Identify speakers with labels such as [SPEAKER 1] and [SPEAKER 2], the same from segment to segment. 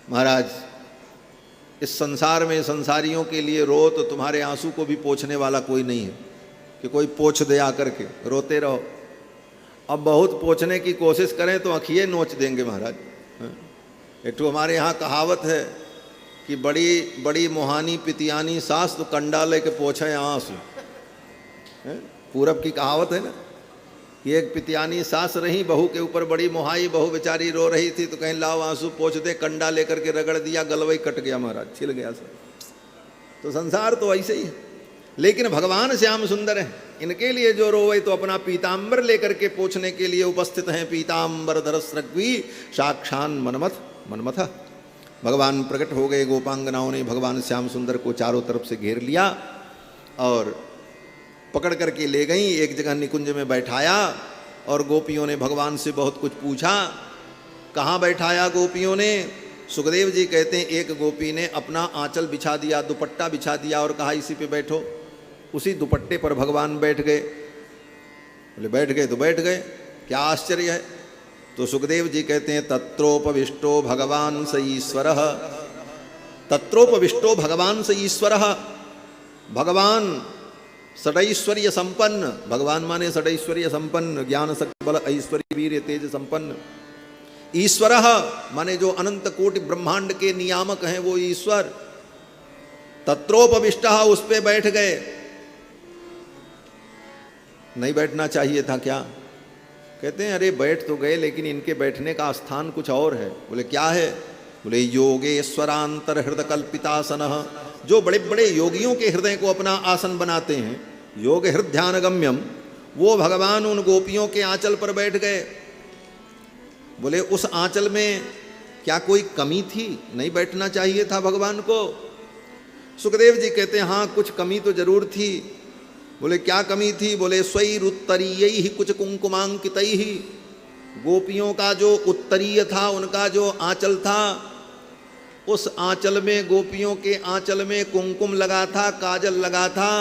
[SPEAKER 1] महाराज इस संसार में संसारियों के लिए रो तो तुम्हारे आंसू को भी पोंछने वाला कोई नहीं है कि कोई पोंछ दे आकर के, रोते रहो। अब बहुत पोंछने की कोशिश करें तो आँखिए नोच देंगे महाराज। एक तो हमारे यहाँ कहावत है कि बड़ी बड़ी मोहानी पितियानी सास तो कंडा लेके पोछे आंसू। पूरब की कहावत है ना कि एक पितियानी सास रही, बहू के ऊपर बड़ी मोहाई, बहू बेचारी रो रही थी तो कहीं लाओ आंसू पोंछ दे, कंडा लेकर के रगड़ दिया, गलवई कट गया महाराज, छिल गया सब। तो संसार तो ऐसे ही है, लेकिन भगवान श्याम सुंदर हैं, इनके लिए जो रोवे तो अपना पीताम्बर लेकर के पोंछने के लिए उपस्थित हैं। पीताम्बर धरस्रग्वी साक्षान मनमथ। भगवान प्रकट हो गए, गोपांगनाओं ने भगवान श्याम सुंदर को चारों तरफ से घेर लिया और पकड़ करके ले गई, एक जगह निकुंज में बैठाया और गोपियों ने भगवान से बहुत कुछ पूछा। कहाँ बैठाया गोपियों ने? सुखदेव जी कहते हैं एक गोपी ने अपना आंचल बिछा दिया, दुपट्टा बिछा दिया और कहा इसी पे बैठो। उसी दुपट्टे पर भगवान बैठ गए। बोले बैठ गए तो बैठ गए, क्या आश्चर्य है। तो सुखदेव जी कहते हैं तत्रोपविष्टो भगवान स ईश्वरः, तत्रोपविष्टो भगवान स ईश्वरः। भगवान षडैश्वर्य संपन्न, भगवान माने षडैश्वर्य संपन्न, ज्ञान शक्ति बल ऐश्वर्य वीर्य तेज संपन्न। ईश्वरः माने जो अनंत कोटि ब्रह्मांड के नियामक हैं वो ईश्वर। तत्रोपविष्टः उस पे बैठ गए। नहीं बैठना चाहिए था क्या? कहते हैं अरे बैठ तो गए लेकिन इनके बैठने का स्थान कुछ और है। बोले क्या है? बोले योगेश्वरांतर हृदय कल्पितासनः। जो बड़े बड़े योगियों के हृदय को अपना आसन बनाते हैं, योग हृदय ध्यान गम्यम, वो भगवान उन गोपियों के आंचल पर बैठ गए। बोले उस आंचल में क्या कोई कमी थी? नहीं बैठना चाहिए था भगवान को? सुखदेव जी कहते हैं हाँ कुछ कमी तो जरूर थी। बोले क्या कमी थी? बोले स्वैरुत्तरीय कुछ कुंकुमांकितैः। गोपियों का जो उत्तरीय था, उनका जो आंचल था, उस आंचल में, गोपियों के आंचल में कुंकुम लगा था, काजल लगा था,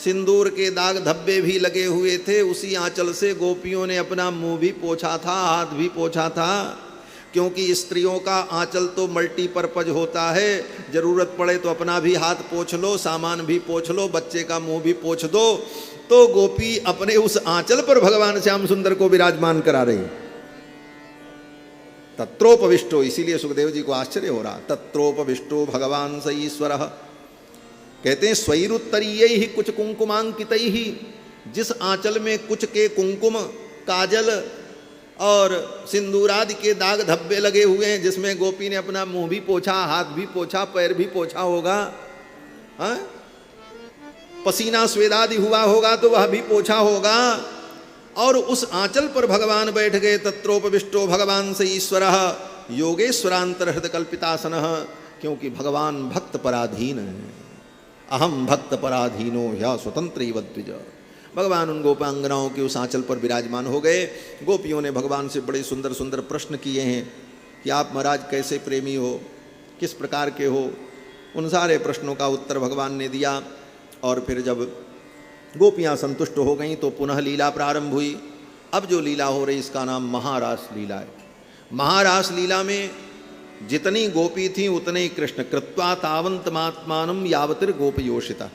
[SPEAKER 1] सिंदूर के दाग धब्बे भी लगे हुए थे। उसी आंचल से गोपियों ने अपना मुंह भी पोंछा था, हाथ भी पोंछा था। क्योंकि स्त्रियों का आंचल तो मल्टीपर्पज होता है, जरूरत पड़े तो अपना भी हाथ पोंछ लो, सामान भी पोंछ लो, बच्चे का मुंह भी पोंछ दो। तो गोपी अपने उस आंचल पर भगवान श्याम सुंदर को विराजमान करा रही। तत्रोपविष्टो, इसीलिए सुखदेव जी को आश्चर्य हो रहा। तत्रोपविष्टो भगवान स ईश्वरः। कहते हैं स्वैरुत्तरीय कुछ कुंकुमांकितैः। जिस आंचल में कुछ के कुंकुम, काजल और सिंदूरादि के दाग धब्बे लगे हुए हैं, जिसमें गोपी ने अपना मुंह भी पोंछा, हाथ भी पोंछा, पैर भी पोंछा होगा, हाँ? पसीना स्वेदादि हुआ होगा तो वह भी पोंछा होगा। और उस आंचल पर भगवान बैठ गए। तत्रोपविष्टो भगवान से ईश्वरः योगेश्वरांतर हृदय कल्पितासनः। क्योंकि भगवान भक्त पराधीन है। अहम भक्त पराधीनो ह्य स्वतंत्र द्विज। भगवान उन गोपांगनाओं के उस आंचल पर विराजमान हो गए। गोपियों ने भगवान से बड़े सुंदर सुंदर प्रश्न किए हैं कि आप महाराज कैसे प्रेमी हो, किस प्रकार के हो। उन सारे प्रश्नों का उत्तर भगवान ने दिया। और फिर जब गोपियां संतुष्ट हो गईं तो पुनः लीला प्रारंभ हुई। अब जो लीला हो रही इसका नाम महारास लीला है। महारास लीला में जितनी गोपी थी उतने ही कृष्ण। कृत्वा तावंत मात्मानम यावतिर गोपयोषिता।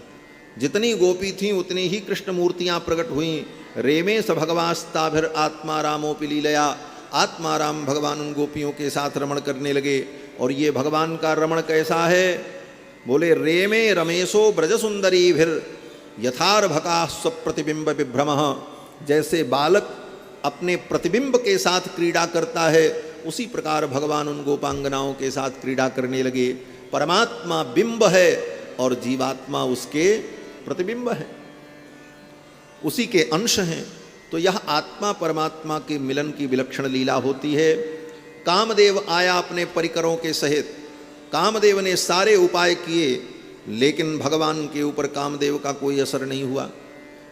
[SPEAKER 1] जितनी गोपी थीं उतनी ही कृष्ण मूर्तियाँ प्रकट हुईं। रेमे स भगवास्ताभिर आत्मारामोपि लीलया। आत्माराम भगवान उन गोपियों के साथ रमण करने लगे। और ये भगवान का रमण कैसा है? बोले रेमे रमेशो ब्रजसुंदरीभिर यथार्भका स्वप्रतिबिंब विभ्रमः। जैसे बालक अपने प्रतिबिंब के साथ क्रीड़ा करता है, उसी प्रकार भगवान उन गोपांगनाओं के साथ क्रीड़ा करने लगे। परमात्मा बिंब है और जीवात्मा उसके प्रतिबिंब है, उसी के अंश हैं। तो यह आत्मा परमात्मा के मिलन की विलक्षण लीला होती है। कामदेव आया अपने परिकरों के सहित। कामदेव ने सारे उपाय किए लेकिन भगवान के ऊपर कामदेव का कोई असर नहीं हुआ।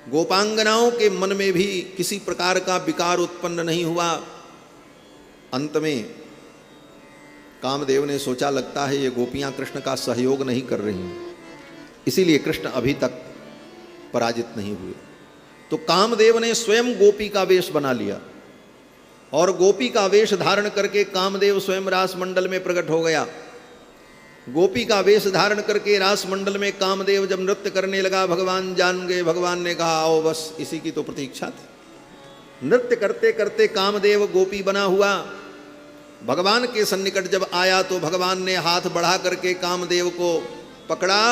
[SPEAKER 1] गोपांगनाओं के मन में भी किसी प्रकार का विकार उत्पन्न नहीं हुआ। अंत में कामदेव ने सोचा लगता है ये गोपियां कृष्ण का सहयोग नहीं कर रही हैं, इसीलिए कृष्ण अभी तक पराजित नहीं हुए। तो कामदेव ने स्वयं गोपी का वेश बना लिया और गोपी का वेश धारण करके कामदेव स्वयं रास मंडल में प्रकट हो गया। गोपी का वेश धारण करके रास मंडल में कामदेव जब नृत्य करने लगा, भगवान जान गए। भगवान ने कहा आओ, बस इसी की तो प्रतीक्षा थी। नृत्य करते करते कामदेव गोपी बना हुआ भगवान के सन्निकट जब आया तो भगवान ने हाथ बढ़ा करके कामदेव को पकड़ा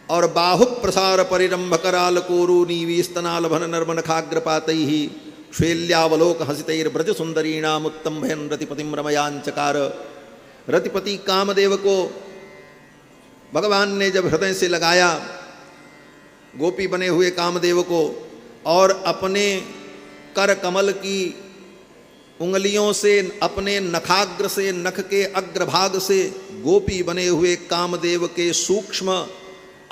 [SPEAKER 1] और बाहु प्रसार परिरंभ कराल कोरु नीवी स्तनाल भन नर्मन खाग्रपातई ही श्वेल्यावलोक हसितैर्ब्रज सुंदरीणाम उत्तम भयन रतिपतिम रमयांचकार। रतिपति कामदेव को भगवान ने जब हृदय से लगाया, गोपी बने हुए कामदेव को, और अपने कर कमल की उंगलियों से, अपने नखाग्र से, नख के अग्रभाग से गोपी बने हुए कामदेव के सूक्ष्म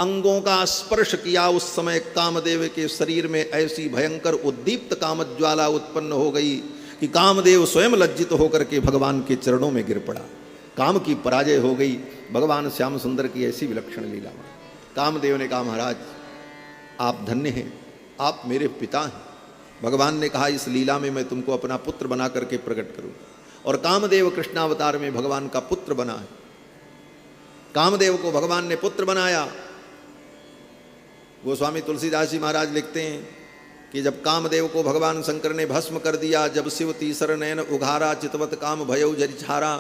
[SPEAKER 1] अंगों का स्पर्श किया, उस समय कामदेव के शरीर में ऐसी भयंकर उद्दीप्त कामज्वाला उत्पन्न हो गई कि कामदेव स्वयं लज्जित होकर के भगवान के चरणों में गिर पड़ा। काम की पराजय हो गई। भगवान श्याम सुंदर की ऐसी विलक्षण लीला। कामदेव ने कहा महाराज आप धन्य हैं, आप मेरे पिता हैं। भगवान ने कहा इस लीला में मैं तुमको अपना पुत्र बना करके प्रकट करूं। और कामदेव कृष्णावतार में भगवान का पुत्र बना है। कामदेव को भगवान ने पुत्र बनाया। गोस्वामी तुलसीदास जी महाराज लिखते हैं कि जब कामदेव को भगवान शंकर ने भस्म कर दिया, जब शिव तीसर नयन उघारा चितवत काम भयउ जरिछारा,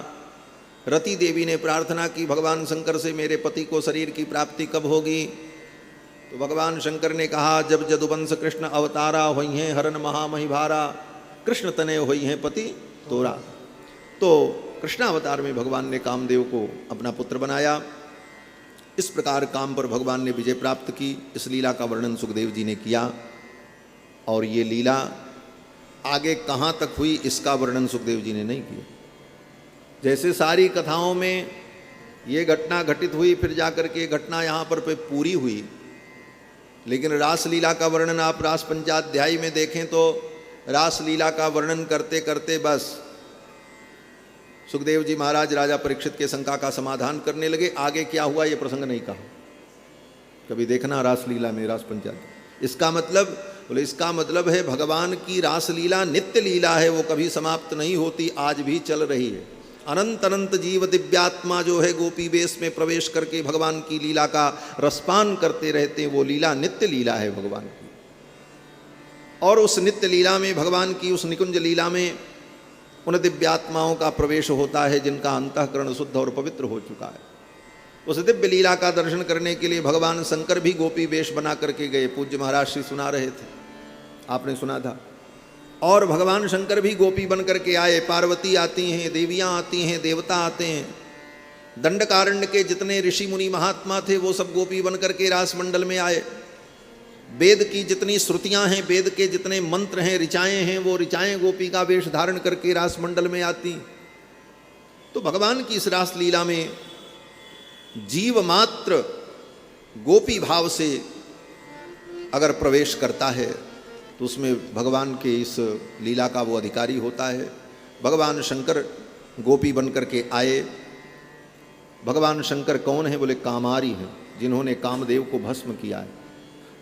[SPEAKER 1] रति देवी ने प्रार्थना की भगवान शंकर से मेरे पति को शरीर की प्राप्ति कब होगी। तो भगवान शंकर ने कहा जब जदुवंश कृष्ण अवतारा हुई हैं हरन महामहिभारा, कृष्ण तने हुई हैं पति तोरा। तो कृष्णावतार में भगवान ने कामदेव को अपना पुत्र बनाया। इस प्रकार काम पर भगवान ने विजय प्राप्त की। इस लीला का वर्णन सुखदेव जी ने किया। और ये लीला आगे कहाँ तक हुई इसका वर्णन सुखदेव जी ने नहीं किया। जैसे सारी कथाओं में ये घटना घटित हुई, फिर जाकर के घटना यहाँ पर पूरी हुई, लेकिन रासलीला का वर्णन आप रास पंचाध्यायी में देखें तो रासलीला का वर्णन करते करते बस सुखदेव जी महाराज राजा परीक्षित के शंका का समाधान करने लगे। आगे क्या हुआ ये प्रसंग नहीं कहा। कभी देखना रासलीला में रास पंचाध्याय। इसका मतलब बोले इसका मतलब है भगवान की रासलीला नित्य लीला है, वो कभी समाप्त नहीं होती, आज भी चल रही है। अनंत अनंत जीव दिव्यात्मा जो है गोपी वेश में प्रवेश करके भगवान की लीला का रसपान करते रहते हैं। वो लीला नित्य लीला है भगवान की। और उस नित्य लीला में, भगवान की उस निकुंज लीला में उन दिव्यात्माओं का प्रवेश होता है जिनका अंतःकरण शुद्ध और पवित्र हो चुका है। उस दिव्य लीला का दर्शन करने के लिए भगवान शंकर भी गोपी वेश बना करके गए। पूज्य महाराज श्री सुना रहे थे, आपने सुना था। और भगवान शंकर भी गोपी बन करके आए। पार्वती आती हैं, देवियां आती हैं, देवता आते हैं। दंडकारण्य के जितने ऋषि मुनि महात्मा थे वो सब गोपी बन करके रास मंडल में आए। वेद की जितनी श्रुतियां हैं, वेद के जितने मंत्र हैं, ऋचाएं हैं, वो ऋचाएं गोपी का वेश धारण करके रास मंडल में आती। तो भगवान की इस रास लीला में जीव मात्र गोपी भाव से अगर प्रवेश करता है तो उसमें भगवान के इस लीला का वो अधिकारी होता है। भगवान शंकर गोपी बन करके आए। भगवान शंकर कौन है? बोले कामारी हैं, जिन्होंने कामदेव को भस्म किया है।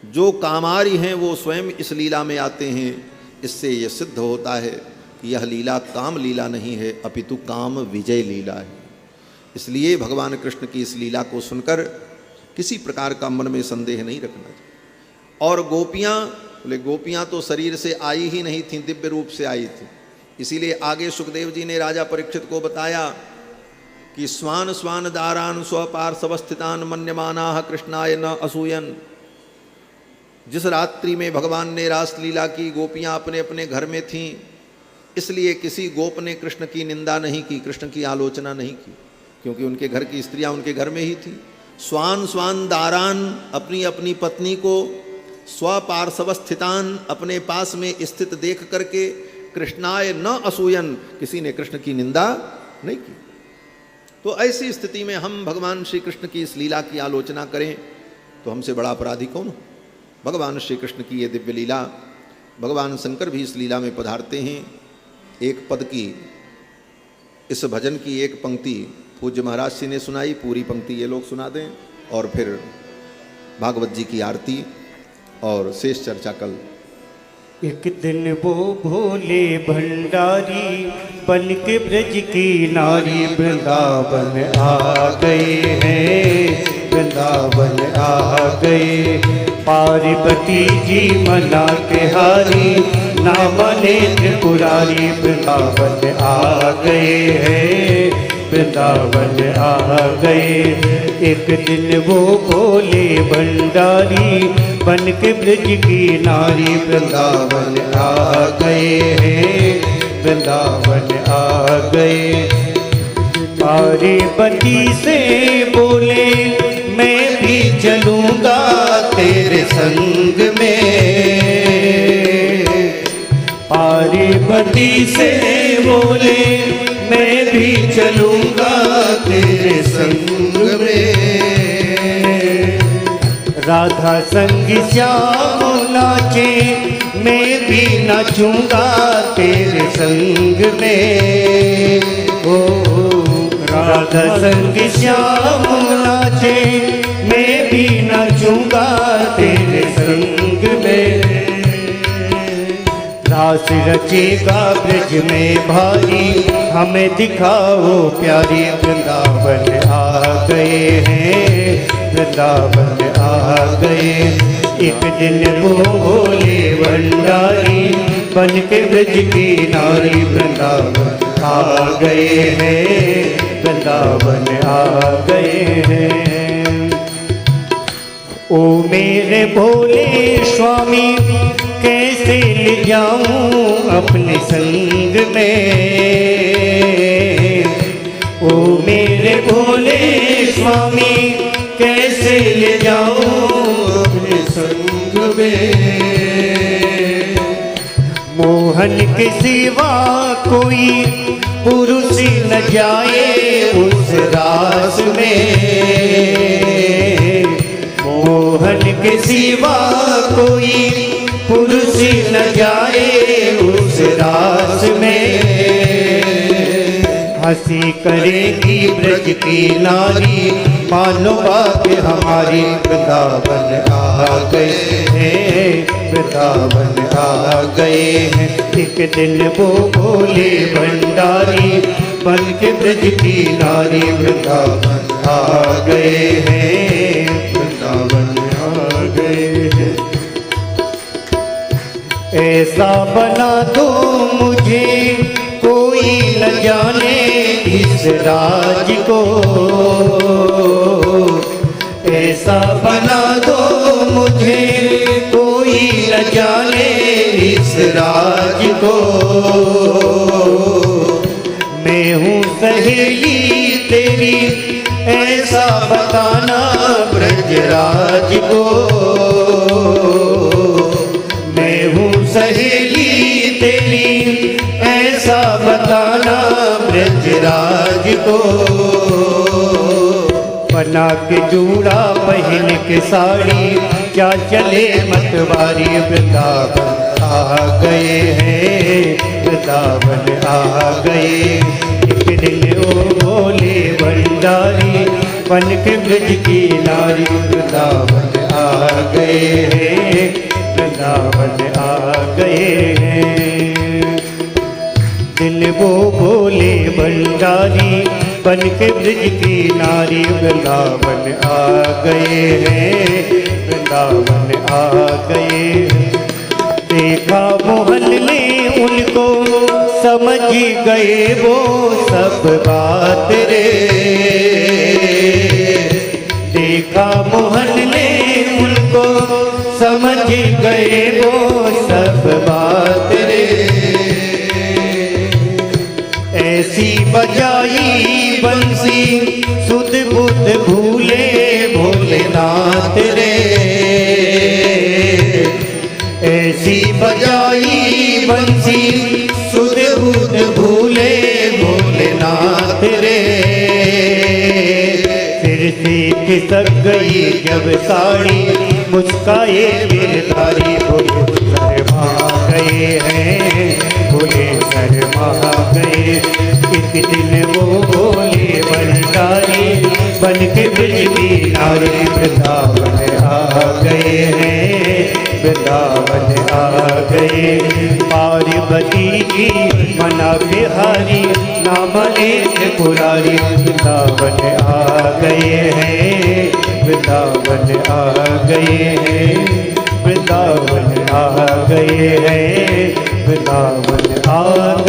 [SPEAKER 1] जो कामारी हैं वो स्वयं इस लीला में आते हैं। इससे यह सिद्ध होता है कि यह लीला काम लीला नहीं है, अपितु काम विजय लीला है। इसलिए भगवान कृष्ण की इस लीला को सुनकर किसी प्रकार का मन में संदेह नहीं रखना चाहिए। और गोपियाँ, बोले गोपियाँ तो शरीर से आई ही नहीं थीं, दिव्य रूप से आई थी। इसीलिए आगे सुखदेव जी ने राजा परीक्षित को बताया कि स्वान स्वान दारान स्वपार्श्वस्थितान मन्यमानाः कृष्णाय न असूयन। जिस रात्रि में भगवान ने रासलीला की, गोपियाँ अपने अपने घर में थीं, इसलिए किसी गोप ने कृष्ण की निंदा नहीं की, कृष्ण की आलोचना नहीं की, क्योंकि उनके घर की स्त्रियां उनके घर में ही थी। स्वान स्वान दारान, अपनी अपनी पत्नी को, स्वपार्श्वस्थितान, अपने पास में स्थित देख करके, कृष्णाय न असूयन, किसी ने कृष्ण की निंदा नहीं की। तो ऐसी स्थिति में हम भगवान श्री कृष्ण की इस लीला की आलोचना करें तो हमसे बड़ा अपराधी कौन हो? भगवान श्री कृष्ण की ये दिव्य लीला, भगवान शंकर भी इस लीला में पधारते हैं। एक पद की, इस भजन की एक पंक्ति पूज्य महाराज जी ने सुनाई, पूरी पंक्ति ये लोग सुना दें और फिर भागवत जी की आरती और शेष चर्चा कल
[SPEAKER 2] एक दिन वो भोले भंडारी बन के ब्रज की नारी वृंदावन आ गए हैं, वृंदावन आ गए। पार्वती जी मना के हारी, ना माने त्रिपुरारी, वृंदावन आ गए हैं, वृंदावन आ गए। एक दिन वो भोले भंडारी बन के ब्रज की नारी वृंदावन आ गए हैं, वृंदावन आ गए। पार्वती से बोले मैं भी चलूँगा तेरे संग में, पार्वती से बोले मैं भी चलूँगा तेरे संग में। राधा संग श्याम नाचे मैं भी नाचूँगा तेरे संग में, ओ राधा संग श्याम नाचे मैं भी नाचूँगा तेरे संग में। रास रचेगा ब्रज में भारी, हमें दिखाओ प्यारी, वृंदावन आ गए हैं, वृंदावन आ गए। एक दिन वो भोले भंडारी बन के ब्रज की नारी वृंदावन आ गए हैं, वृंदावन आ गए हैं। ओ मेरे भोले स्वामी कैसे ले जाऊं अपने संग में, ओ मेरे भोले स्वामी कैसे ले जाऊं अपने संग में। मोहन के सिवा कोई पुरुष न जाए उस रास में, मोहन के सिवा कोई पुरुष न जाए उस रास में। हंसी करेगी ब्रज की नारी, मानो बात हमारी, वृंदावन आ गए हैं, वृंदावन आ गए हैं। एक दिन वो भोले भंडारी बन के ब्रज की नारी वृंदावन आ गए हैं, वृंदावन आ गए हैं। ऐसा बना दो मुझे कोई न जाने इस राज को, ऐसा बना दो मुझे कोई न जाने इस राज को। मैं हूँ सहेली तेरी ऐसा बताना ब्रजराज को, मैं हूँ सहेली तेरी ऐसा बताना ब्रजराज को। बना के जूड़ा पहन के साड़ी क्या चले मतवारी, वृंदावन आ गए हैं, वृंदावन आ गए। एक दिन ओ भोले भंडारी बन के ब्रज की नारी वृंदावन आ गए हैं, वृंदावन आ गए हैं। दिन वो भोले भंडारी बन के ब्रज की नारी वृंदावन आ गए हैं, वृंदावन आ गए हैं। देखा मोहन ने उनको समझ गए वो सब बात रे, देखा मोहन ने उनको समझ गए वो सब बात रे। ऐसी बजाई बंसी सुध बुध भूले भोलेनाथ रे, ऐसी बजाई बंसी सुध बुध भूले भोलेनाथ रे। फिर से खिसक गई जब साड़ी मुस्काए गिरधारी, भोले शर्मा गए हैं, भोले शर्मा गए। एक दिन वो भोले भंडारी बन के ब्रज की नारी वृंदावन आ गए हैं, वृंदावन आ गए। पार्वती जी मना बिहारी नाम एक पुरारी वृंदावन आ गए हैं, वृंदावन आ गए हैं, वृंदावन आ गए हैं, वृंदावन आ